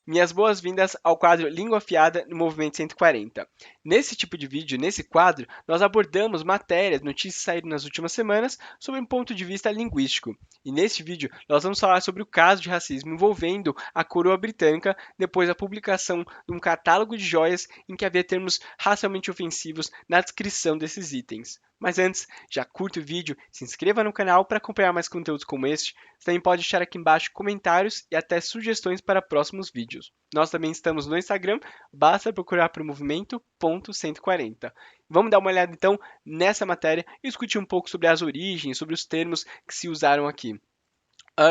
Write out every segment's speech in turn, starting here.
Minhas boas-vindas ao quadro Língua Afiada no Movimento 140. Nesse tipo de vídeo, nesse quadro, nós abordamos matérias, notícias saídas nas últimas semanas sob um ponto de vista linguístico. E neste vídeo, nós vamos falar sobre o caso de racismo envolvendo a coroa britânica depois da publicação de um catálogo de joias em que havia termos racialmente ofensivos na descrição desses itens. Mas antes, já curta o vídeo, se inscreva no canal para acompanhar mais conteúdos como este. Você também pode deixar aqui embaixo comentários e até sugestões para próximos vídeos. Nós também estamos no Instagram, basta procurar por movimento.140. Vamos dar uma olhada então nessa matéria e discutir um pouco sobre as origens, sobre os termos que se usaram aqui.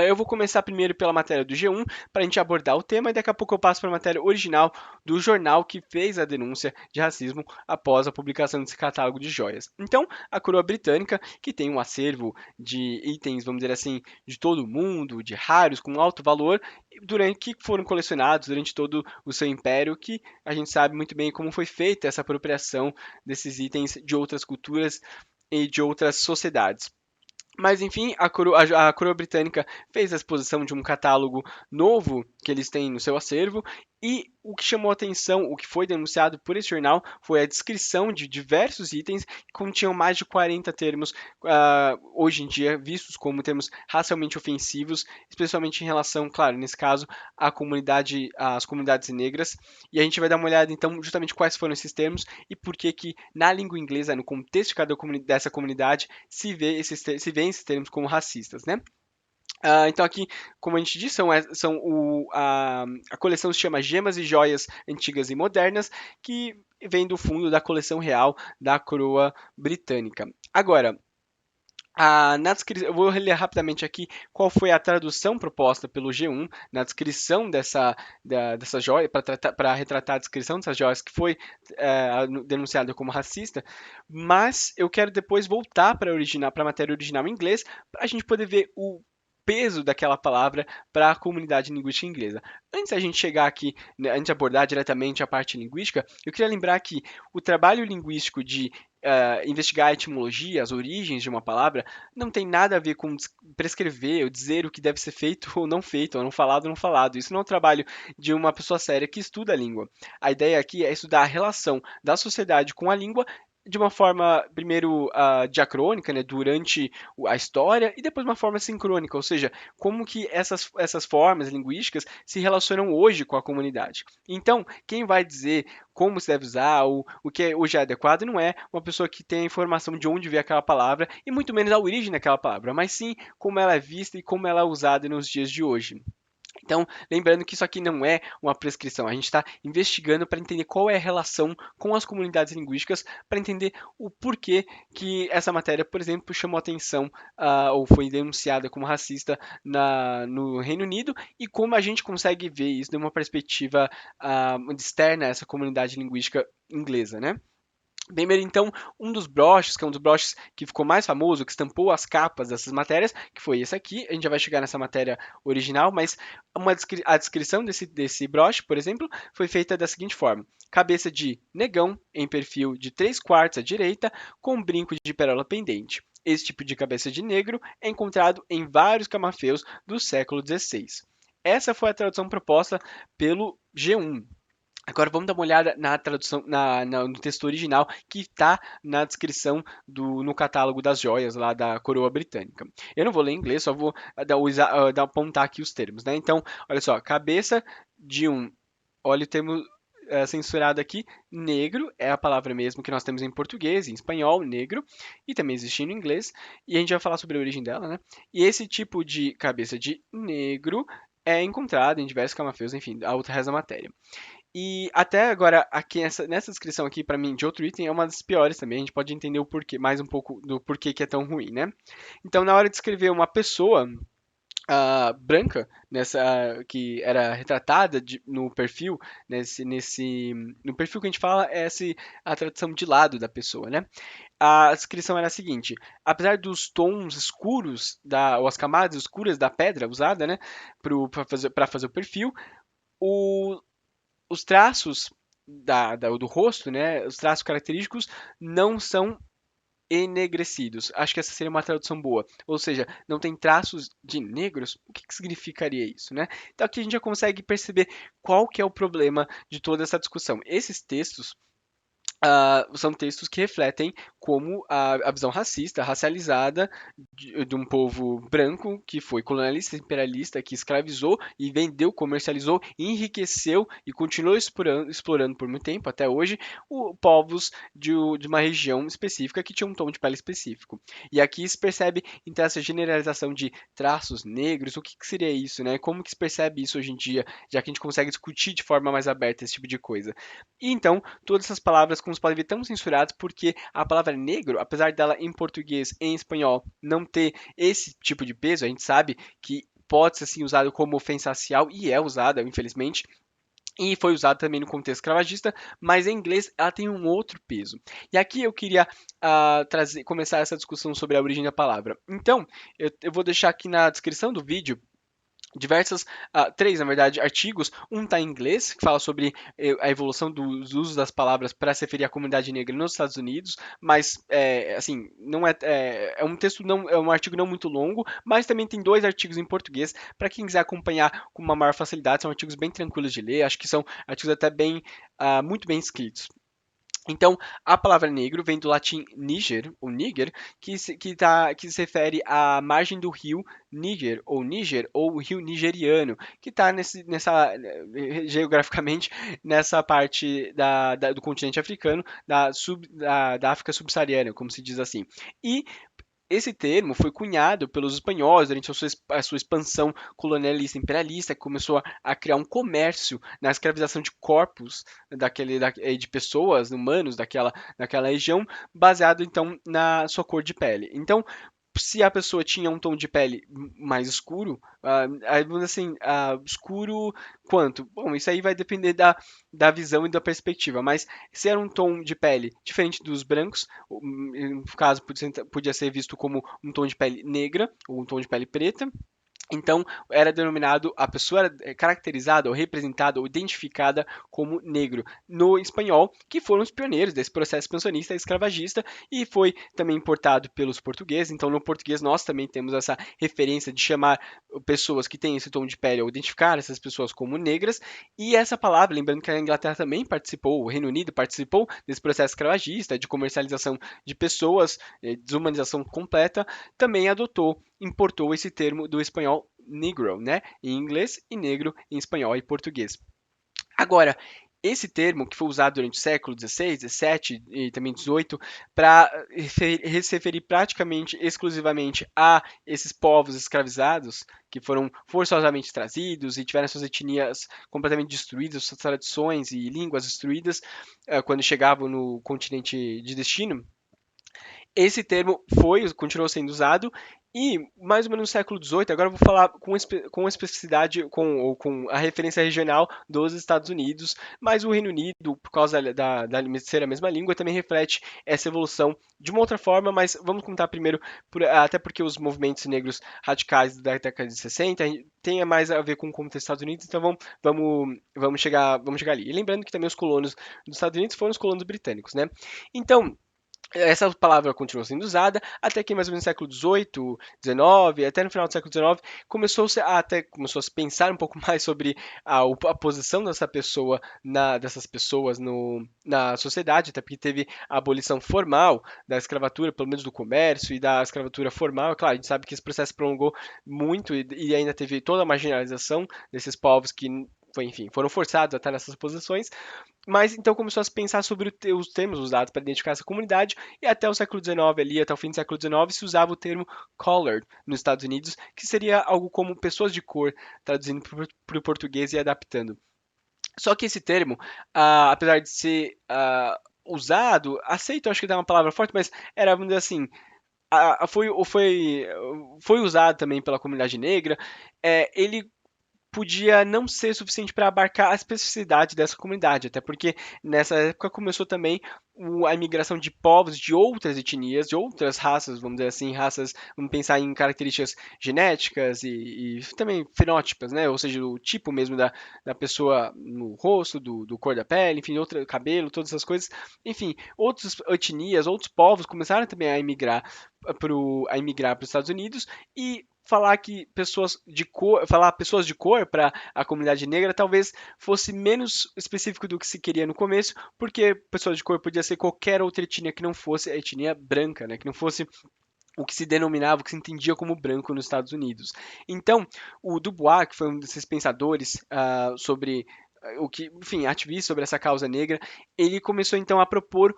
Eu vou começar primeiro pela matéria do G1 para a gente abordar o tema e daqui a pouco eu passo para a matéria original do jornal que fez a denúncia de racismo após a publicação desse catálogo de joias. Então, a coroa britânica, que tem um acervo de itens, vamos dizer assim, de todo o mundo, de raros, com alto valor, que foram colecionados durante todo o seu império, que a gente sabe muito bem como foi feita essa apropriação desses itens de outras culturas e de outras sociedades. Mas enfim, a coroa britânica fez a exposição de um catálogo novo que eles têm no seu acervo, e o que chamou a atenção, o que foi denunciado por esse jornal, foi a descrição de diversos itens que continham mais de 40 termos, hoje em dia vistos como termos racialmente ofensivos, especialmente em relação, claro, nesse caso, às comunidades negras. E a gente vai dar uma olhada então justamente quais foram esses termos e por que que na língua inglesa, no contexto de dessa comunidade, se vê esses termos como racistas, né? Então aqui, como a gente disse, a coleção se chama Gemas e Joias Antigas e Modernas, que vem do fundo da coleção real da coroa britânica. Agora, eu vou ler rapidamente aqui qual foi a tradução proposta pelo G1 na descrição dessa joia, para retratar a descrição dessas joias que foi denunciada como racista, mas eu quero depois voltar para a matéria original em inglês, para a gente poder ver o peso daquela palavra para a comunidade linguística inglesa. Antes da gente chegar aqui, né, antes de abordar diretamente a parte linguística, eu queria lembrar que o trabalho linguístico de investigar a etimologia, as origens de uma palavra, não tem nada a ver com prescrever ou dizer o que deve ser feito ou não falado ou não falado. Isso não é um trabalho de uma pessoa séria que estuda a língua. A ideia aqui é estudar a relação da sociedade com a língua de uma forma, primeiro, diacrônica, né, durante a história, e depois uma forma sincrônica, ou seja, como que essas formas linguísticas se relacionam hoje com a comunidade. Então, quem vai dizer como se deve usar, o que hoje é adequado, não é uma pessoa que tem a informação de onde veio aquela palavra, e muito menos a origem daquela palavra, mas sim como ela é vista e como ela é usada nos dias de hoje. Então, lembrando que isso aqui não é uma prescrição, a gente está investigando para entender qual é a relação com as comunidades linguísticas, para entender o porquê que essa matéria, por exemplo, chamou atenção ou foi denunciada como racista no Reino Unido e como a gente consegue ver isso de uma perspectiva externa a essa comunidade linguística inglesa, né? Primeiro, então, um dos broches, que é um dos broches que ficou mais famoso, que estampou as capas dessas matérias, que foi esse aqui. A gente já vai chegar nessa matéria original, mas a descrição desse broche, por exemplo, foi feita da seguinte forma: cabeça de negão em perfil de 3 quartos à direita, com brinco de pérola pendente. Esse tipo de cabeça de negro é encontrado em vários camafeus do século XVI. Essa foi a tradução proposta pelo G1. Agora vamos dar uma olhada na tradução, no texto original que está na descrição no catálogo das joias lá da coroa britânica. Eu não vou ler em inglês, só vou apontar aqui os termos, né? Então, olha só, cabeça de um, olha o termo censurado aqui, negro, é a palavra mesmo que nós temos em português, em espanhol, negro, e também existe no inglês, e a gente vai falar sobre a origem dela, né? E esse tipo de cabeça de negro é encontrado em diversos camafeus, enfim, a outra reza matéria. E até agora, aqui nessa descrição aqui, para mim, de outro item, é uma das piores também. A gente pode entender o porquê, mais um pouco do porquê que é tão ruim, né? Então, na hora de escrever uma pessoa branca, que era retratada no perfil, no perfil que a gente fala, a tradução de lado da pessoa, né? A descrição era a seguinte: apesar dos tons escuros, ou as camadas escuras da pedra usada, né, para fazer o perfil, o, os traços do rosto, né, os traços característicos não são enegrecidos. Acho que essa seria uma tradução boa. Ou seja, não tem traços de negros. O que significaria isso, né? Então aqui a gente já consegue perceber qual que é o problema de toda essa discussão. Esses textos são textos que refletem como a visão racista, racializada de um povo branco que foi colonialista, imperialista, que escravizou e vendeu, comercializou, enriqueceu e continuou explorando por muito tempo, até hoje, povos de uma região específica que tinha um tom de pele específico. E aqui se percebe, então, essa generalização de traços negros, o que seria isso, né? Como que se percebe isso hoje em dia, já que a gente consegue discutir de forma mais aberta esse tipo de coisa. E então, todas essas palavras, como você pode ver, estão censuradas porque a palavra negro, apesar dela em português e em espanhol não ter esse tipo de peso, a gente sabe que pode ser assim usado como ofensa racial e é usada, infelizmente, e foi usado também no contexto escravagista, mas em inglês ela tem um outro peso. E aqui eu queria começar essa discussão sobre a origem da palavra. Então, eu vou deixar aqui na descrição do vídeo três, na verdade, artigos. Um está em inglês, que fala sobre a evolução dos usos das palavras para se referir à comunidade negra nos Estados Unidos, mas, assim, não é um texto, não, é um artigo não muito longo, mas também tem dois artigos em português, para quem quiser acompanhar com uma maior facilidade, são artigos bem tranquilos de ler, acho que são artigos até muito bem escritos. Então, a palavra negro vem do latim Níger, ou Níger, que se refere à margem do rio Níger, ou o rio nigeriano, que está geograficamente nessa parte do continente africano, da África subsaariana, como se diz assim. E esse termo foi cunhado pelos espanhóis durante a sua expansão colonialista imperialista, que começou a criar um comércio na escravização de corpos de pessoas, humanos daquela região, baseado então na sua cor de pele. Então, se a pessoa tinha um tom de pele mais escuro, vamos dizer assim, escuro quanto? Bom, isso aí vai depender da visão e da perspectiva, mas se era um tom de pele diferente dos brancos, no caso podia ser visto como um tom de pele negra ou um tom de pele preta, então, era denominado, a pessoa era caracterizada ou representada ou identificada como negro no espanhol, que foram os pioneiros desse processo expansionista e escravagista e foi também importado pelos portugueses. Então, no português, nós também temos essa referência de chamar pessoas que têm esse tom de pele ou identificar essas pessoas como negras. E essa palavra, lembrando que a Inglaterra também participou, o Reino Unido participou desse processo escravagista, de comercialização de pessoas, desumanização completa, também importou esse termo do espanhol negro, né, em inglês, e negro em espanhol e português. Agora, esse termo que foi usado durante o século XVI, XVII e também XVIII para se referir praticamente exclusivamente a esses povos escravizados que foram forçosamente trazidos e tiveram suas etnias completamente destruídas, suas tradições e línguas destruídas quando chegavam no continente de destino, esse termo continuou sendo usado e mais ou menos no século XVIII, agora eu vou falar com especificidade, com a referência regional dos Estados Unidos, mas o Reino Unido, por causa da ser a mesma língua, também reflete essa evolução de uma outra forma, mas vamos contar primeiro, até porque os movimentos negros radicais da década de 60 tem mais a ver com o contexto dos Estados Unidos, então vamos chegar ali. E lembrando que também os colonos dos Estados Unidos foram os colonos britânicos, né? Então, essa palavra continuou sendo usada até que mais ou menos no século XVIII, XIX, até no final do século XIX, começou a se pensar um pouco mais sobre a posição dessas pessoas na sociedade, até porque teve a abolição formal da escravatura, pelo menos do comércio e da escravatura formal. Claro, a gente sabe que esse processo prolongou muito e ainda teve toda a marginalização desses povos que enfim, foram forçados a estar nessas posições, mas então começou a se pensar sobre os termos usados para identificar essa comunidade, e até o século XIX, ali, até o fim do século XIX, se usava o termo colored nos Estados Unidos, que seria algo como pessoas de cor, traduzindo para o português e adaptando. Só que esse termo, apesar de ser usado, aceito, acho que dá uma palavra forte, mas era, vamos dizer assim, foi usado também pela comunidade negra, ele podia não ser suficiente para abarcar a especificidade dessa comunidade, até porque nessa época começou também a imigração de povos de outras etnias, de outras raças, vamos dizer assim, raças, vamos pensar em características genéticas e também fenótipas, né? Ou seja, o tipo mesmo da pessoa no rosto, do cor da pele, enfim, outro cabelo, todas essas coisas. Enfim, outras etnias, outros povos começaram também a imigrar para os Estados Unidos e falar que falar pessoas de cor para a comunidade negra talvez fosse menos específico do que se queria no começo, porque pessoas de cor podia ser qualquer outra etnia que não fosse a etnia branca, né? Que não fosse o que se denominava, o que se entendia como branco nos Estados Unidos. Então, o Dubois, que foi um desses pensadores sobre o que, enfim, ativista sobre essa causa negra, ele começou então a propor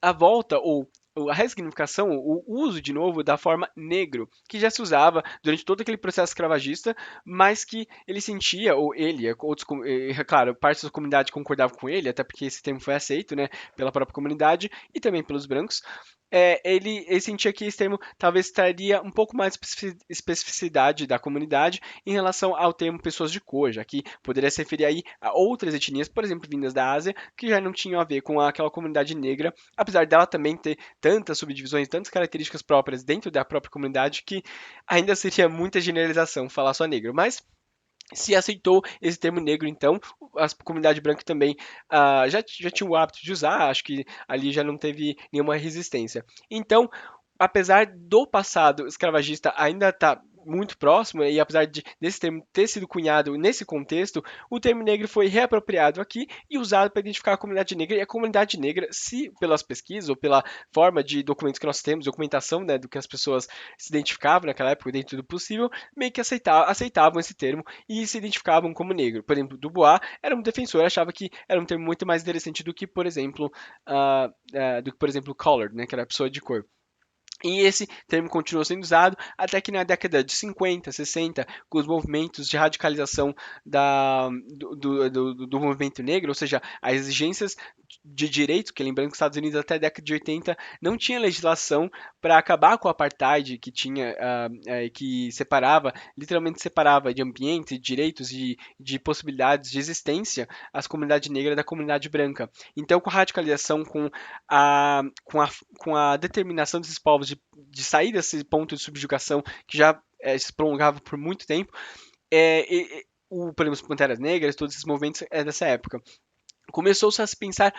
a volta ou a ressignificação, o uso de novo da forma negro, que já se usava durante todo aquele processo escravagista, mas que ele sentia, ou ele, outros, claro, parte da comunidade concordava com ele, até porque esse termo foi aceito, né, pela própria comunidade e também pelos brancos, ele sentia que esse termo talvez traria um pouco mais de especificidade da comunidade em relação ao termo pessoas de cor, já que poderia se referir aí a outras etnias, por exemplo, vindas da Ásia, que já não tinham a ver com aquela comunidade negra, apesar dela também ter tantas subdivisões, tantas características próprias dentro da própria comunidade, que ainda seria muita generalização falar só negro. Mas se aceitou esse termo negro, então, a comunidade branca também já tinha o hábito de usar, acho que ali já não teve nenhuma resistência. Então, apesar do passado escravagista ainda estar muito próximo, e apesar desse termo ter sido cunhado nesse contexto, o termo negro foi reapropriado aqui e usado para identificar a comunidade negra. E a comunidade negra, se pelas pesquisas ou pela forma de documentos que nós temos, documentação, né, do que as pessoas se identificavam naquela época, dentro do possível, meio que aceitavam esse termo e se identificavam como negro. Por exemplo, Dubois era um defensor, achava que era um termo muito mais interessante do que, por exemplo, colored, né, que era a pessoa de cor. E esse termo continuou sendo usado até que na década de 50, 60, com os movimentos de radicalização do movimento negro, ou seja, as exigências de direitos, que lembrando que os Estados Unidos até a década de 80 não tinha legislação para acabar com o apartheid que tinha, que separava, literalmente separava de ambiente, de direitos e de possibilidades de existência as comunidades negras da comunidade branca. Então, com a radicalização, a, com a, com a determinação desses povos de sair desse ponto de subjugação que já se prolongava por muito tempo, por exemplo, Panteras Negras, todos esses movimentos é dessa época. Começou-se a se pensar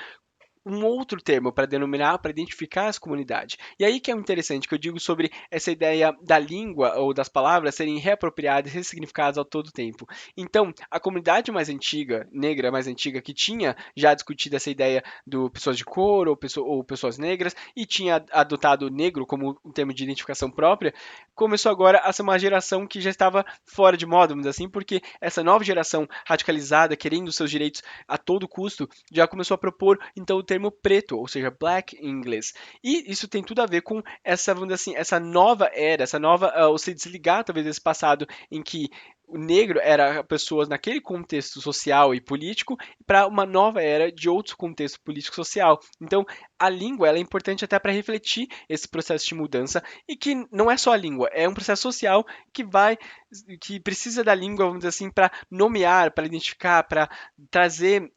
um outro termo para denominar, para identificar as comunidades. E aí que é interessante, que eu digo sobre essa ideia da língua ou das palavras serem reapropriadas e ressignificadas ao todo tempo. Então, a comunidade mais antiga, negra mais antiga, que tinha já discutido essa ideia do pessoas de cor ou pessoas negras, e tinha adotado o negro como um termo de identificação própria, começou agora a ser uma geração que já estava fora de moda, vamos dizer assim, porque essa nova geração radicalizada, querendo os seus direitos a todo custo, já começou a propor, então, o termo preto, ou seja, black em inglês. E isso tem tudo a ver com essa, vamos dizer assim, essa nova era, essa nova, ou se desligar talvez desse passado em que o negro era pessoas naquele contexto social e político para uma nova era de outro contexto político social. Então, a língua ela é importante até para refletir esse processo de mudança e que não é só a língua, é um processo social que precisa da língua, vamos dizer assim, para nomear, para identificar, para trazer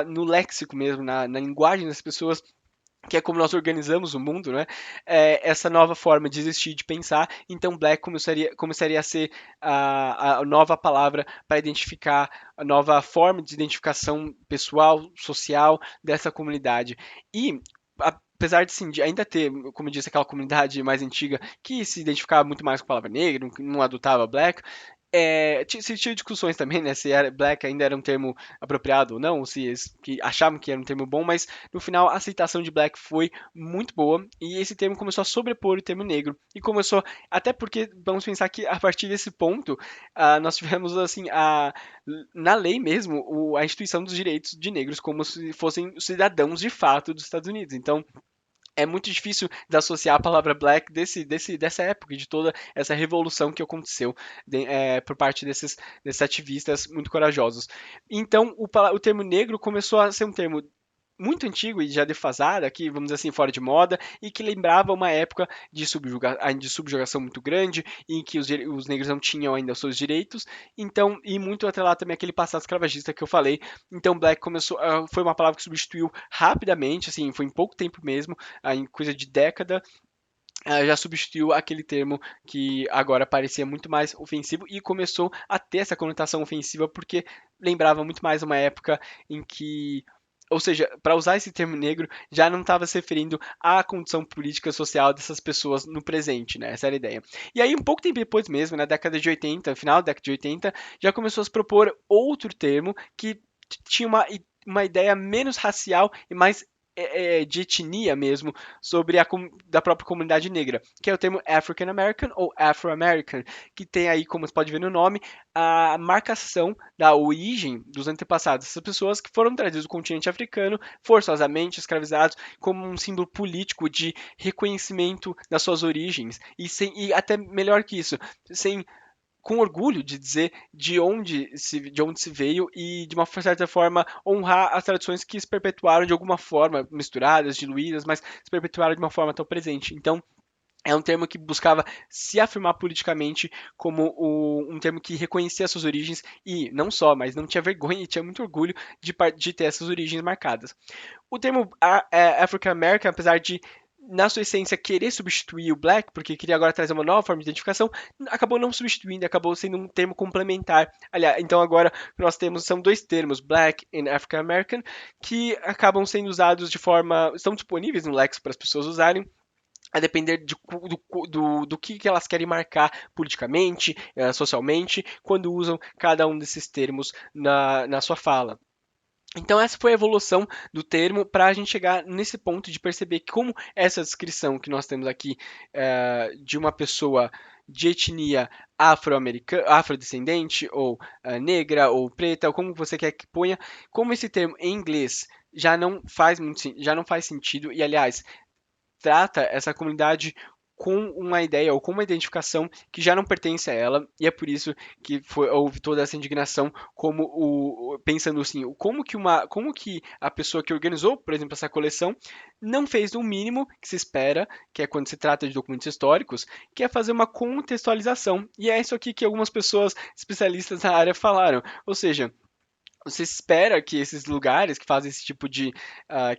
no léxico mesmo, na linguagem das pessoas, que é como nós organizamos o mundo, né? Essa nova forma de existir, de pensar. Então, Black começaria a ser a nova palavra para identificar a nova forma de identificação pessoal, social dessa comunidade. E apesar de sim, de ainda ter, como eu disse, aquela comunidade mais antiga que se identificava muito mais com a palavra negra, não adotava black, se tinha discussões também, né, se black ainda era um termo apropriado ou não, se eles que achavam que era um termo bom, mas no final a aceitação de black foi muito boa e esse termo começou a sobrepor o termo negro e começou, até porque vamos pensar que a partir desse ponto nós tivemos assim na lei mesmo a instituição dos direitos de negros como se fossem cidadãos de fato dos Estados Unidos. Então é muito difícil de associar a palavra black dessa época, de toda essa revolução que aconteceu por parte desses ativistas muito corajosos. Então, o termo negro começou a ser um termo muito antigo e já defasado, aqui, vamos dizer assim, fora de moda, e que lembrava uma época de subjugação muito grande, em que os negros não tinham ainda os seus direitos, então, e muito atrelado também aquele passado escravagista que eu falei. Então, Black começou, foi uma palavra que substituiu rapidamente, assim, foi em pouco tempo mesmo, em coisa de década, já substituiu aquele termo que agora parecia muito mais ofensivo e começou a ter essa conotação ofensiva porque lembrava muito mais uma época em que, ou seja, para usar esse termo negro já não estava se referindo à condição política e social dessas pessoas no presente, né? Essa era a ideia. E aí, um pouco tempo depois mesmo, na década de 80, final da década de 80, já começou a se propor outro termo que tinha uma ideia menos racial e mais de etnia mesmo, sobre da própria comunidade negra, que é o termo African American ou Afro-American, que tem aí, como você pode ver no nome, a marcação da origem dos antepassados dessas pessoas que foram trazidas do continente africano, forçosamente escravizados, como um símbolo político de reconhecimento das suas origens, e até melhor que isso, sem com orgulho de dizer de onde se veio e, de uma certa forma, honrar as tradições que se perpetuaram de alguma forma, misturadas, diluídas, mas se perpetuaram de uma forma tão presente. Então, é um termo que buscava se afirmar politicamente como um termo que reconhecia suas origens e não só, mas não tinha vergonha e tinha muito orgulho de ter essas origens marcadas. O termo African American, apesar de na sua essência querer substituir o black, porque queria agora trazer uma nova forma de identificação, acabou não substituindo, acabou sendo um termo complementar. Aliás, então agora nós temos são dois termos, black e African American, que acabam sendo usados de forma, estão disponíveis no Lex para as pessoas usarem, a depender do que elas querem marcar politicamente, socialmente, quando usam cada um desses termos na sua fala. Então, essa foi a evolução do termo para a gente chegar nesse ponto de perceber como essa descrição que nós temos aqui de uma pessoa de etnia afro-americana, afrodescendente, ou negra, ou preta, ou como você quer que ponha, como esse termo em inglês já não faz sentido, e aliás, trata essa comunidade com uma ideia ou com uma identificação que já não pertence a ela, e é por isso que houve toda essa indignação, pensando assim, como que a pessoa que organizou, por exemplo, essa coleção, não fez o mínimo que se espera, que é quando se trata de documentos históricos, que é fazer uma contextualização. E é isso aqui que algumas pessoas especialistas na área falaram. Ou seja, você espera que esses lugares que fazem esse tipo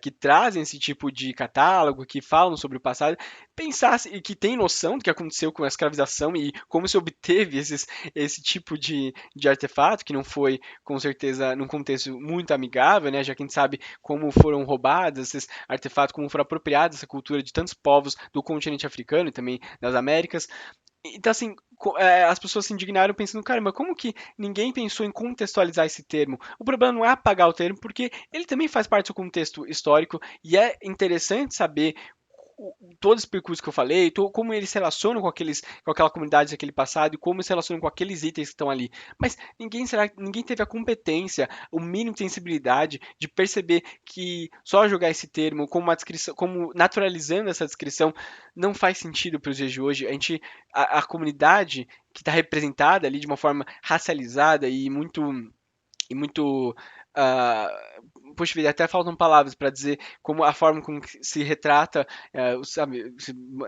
que trazem esse tipo de catálogo, que falam sobre o passado, pensassem e que tem noção do que aconteceu com a escravização e como se obteve esse tipo de artefato, que não foi, com certeza, num contexto muito amigável, né? Já que a gente sabe como foram roubados esses artefatos, como foram apropriados essa cultura de tantos povos do continente africano e também das Américas. Então, assim, as pessoas se indignaram pensando, caramba, como que ninguém pensou em contextualizar esse termo? O problema não é apagar o termo, porque ele também faz parte do contexto histórico e é interessante saber todo esse percurso que eu falei, como eles se relacionam com aquela comunidade daquele passado e como se relacionam com aqueles itens que estão ali. Mas ninguém teve a competência, o mínimo de sensibilidade de perceber que só jogar esse termo como uma descrição, como naturalizando essa descrição, não faz sentido para os dias de hoje. A comunidade que está representada ali de uma forma racializada e muito. Poxa vida, até faltam palavras para dizer como a forma como que se retrata, sabe,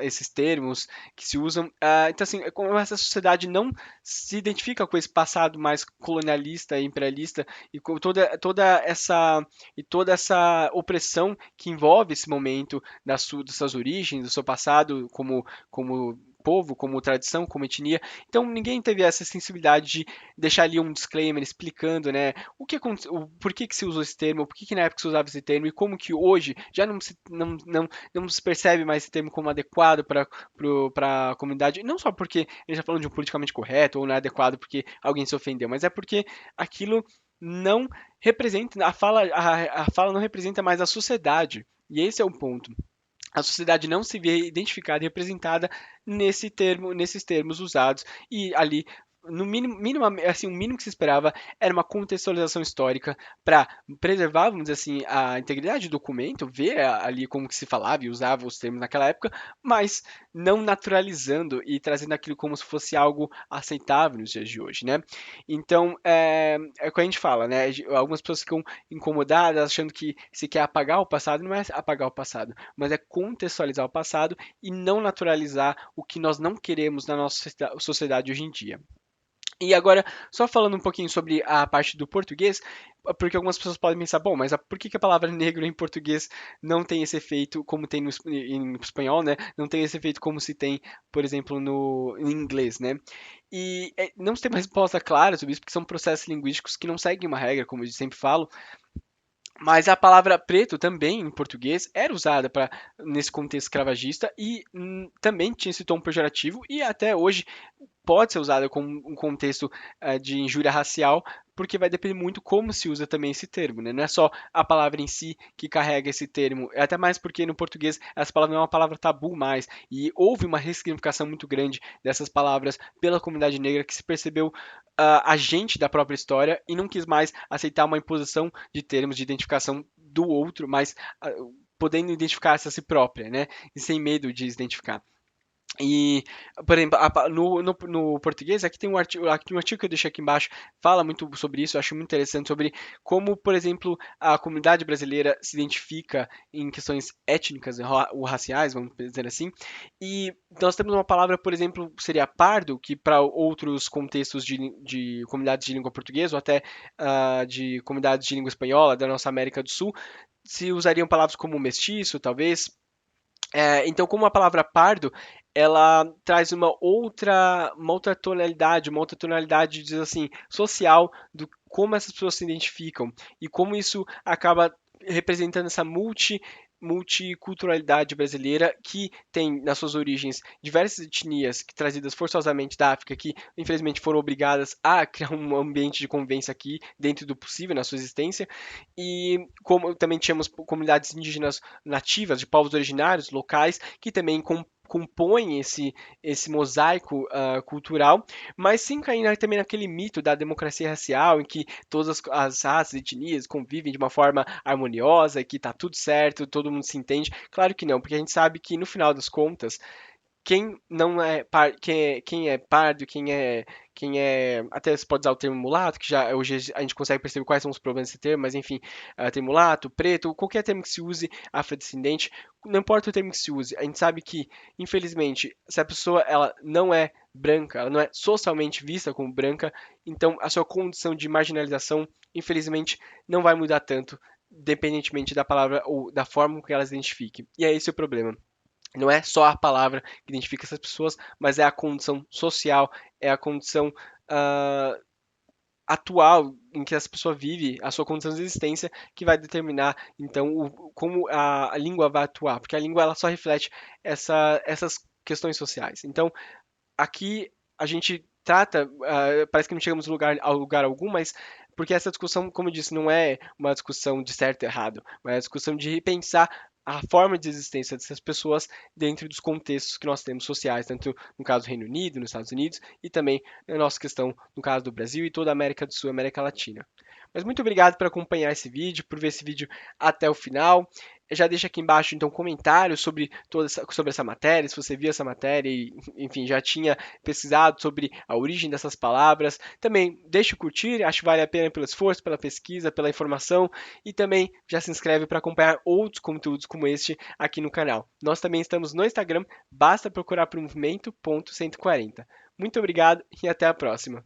esses termos que se usam. Então, assim, como essa sociedade não se identifica com esse passado mais colonialista e imperialista e com toda essa opressão que envolve esse momento das suas origens, do seu passado como povo, como tradição, como etnia. Então ninguém teve essa sensibilidade de deixar ali um disclaimer explicando, né, por que que se usou esse termo, por que que na época se usava esse termo e como que hoje já não se percebe mais esse termo como adequado para a comunidade, não só porque a gente está falando de um politicamente correto ou não é adequado porque alguém se ofendeu, mas é porque aquilo não representa, a fala não representa mais a sociedade. E esse é o ponto. A sociedade não se vê identificada e representada nesses termos usados e ali no mínimo, assim, o mínimo que se esperava era uma contextualização histórica para preservar, vamos dizer assim, a integridade do documento, ver ali como que se falava e usava os termos naquela época, mas não naturalizando e trazendo aquilo como se fosse algo aceitável nos dias de hoje, né? Então, é o que a gente fala, né? Algumas pessoas ficam incomodadas, achando que se quer apagar o passado, não é apagar o passado, mas é contextualizar o passado e não naturalizar o que nós não queremos na nossa sociedade hoje em dia. E agora, só falando um pouquinho sobre a parte do português, porque algumas pessoas podem pensar, bom, mas por que que a palavra negro em português não tem esse efeito como tem no, em espanhol, né? Não tem esse efeito como se tem, por exemplo, no em inglês, né? E não se tem uma resposta clara sobre isso, porque são processos linguísticos que não seguem uma regra, como eu sempre falo, mas a palavra preto também, em português, era usada para nesse contexto escravagista e também tinha esse tom pejorativo e até hoje pode ser usada como um contexto de injúria racial, porque vai depender muito como se usa também esse termo, né? Não é só a palavra em si que carrega esse termo, é até mais porque no português essa palavra não é uma palavra tabu mais, e houve uma ressignificação muito grande dessas palavras pela comunidade negra que se percebeu agente da própria história e não quis mais aceitar uma imposição de termos de identificação do outro, mas podendo identificar-se a si própria, né? E sem medo de se identificar. E, por exemplo, no português, aqui tem um artigo que eu deixei aqui embaixo, fala muito sobre isso, eu acho muito interessante, sobre como, por exemplo, a comunidade brasileira se identifica em questões étnicas ou raciais, vamos dizer assim, e nós temos uma palavra, por exemplo, seria pardo, que para outros contextos de comunidades de língua portuguesa, ou até de comunidades de língua espanhola da nossa América do Sul, se usariam palavras como mestiço, talvez, então, como a palavra pardo, ela traz uma outra tonalidade, diz assim, social do como essas pessoas se identificam e como isso acaba representando essa multiculturalidade brasileira que tem nas suas origens diversas etnias trazidas forçosamente da África que infelizmente foram obrigadas a criar um ambiente de convivência aqui dentro do possível na sua existência e como também tínhamos comunidades indígenas nativas, de povos originários, locais, que também compõem esse mosaico cultural, mas sem cair também naquele mito da democracia racial, em que todas as raças e etnias convivem de uma forma harmoniosa, que tá tudo certo, todo mundo se entende. Claro que não, porque a gente sabe que no final das contas, quem não é quem é pardo, quem é até se pode usar o termo mulato, que já hoje a gente consegue perceber quais são os problemas desse termo, mas enfim, tem mulato, preto, qualquer termo que se use, afrodescendente, não importa o termo que se use, a gente sabe que, infelizmente, se a pessoa ela não é branca, ela não é socialmente vista como branca, então a sua condição de marginalização, infelizmente, não vai mudar tanto, independentemente da palavra ou da forma com que ela se identifique. E é esse o problema. Não é só a palavra que identifica essas pessoas, mas é a condição social, é a condição ah, atual em que essa pessoa vive, a sua condição de existência, que vai determinar então como a língua vai atuar, porque a língua ela só reflete essas questões sociais. Então, aqui a gente trata, parece que não chegamos a lugar algum, mas porque essa discussão, como eu disse, não é uma discussão de certo e errado, mas é uma discussão de repensar a forma de existência dessas pessoas dentro dos contextos que nós temos sociais, tanto no caso do Reino Unido, nos Estados Unidos, e também na nossa questão no caso do Brasil e toda a América do Sul e América Latina. Mas muito obrigado por acompanhar esse vídeo, por ver esse vídeo até o final. Já deixa aqui embaixo então comentários sobre essa matéria, se você viu essa matéria e, enfim, já tinha pesquisado sobre a origem dessas palavras. Também deixa o curtir, acho que vale a pena pelo esforço, pela pesquisa, pela informação e também já se inscreve para acompanhar outros conteúdos como este aqui no canal. Nós também estamos no Instagram, basta procurar por movimento.140. Muito obrigado e até a próxima.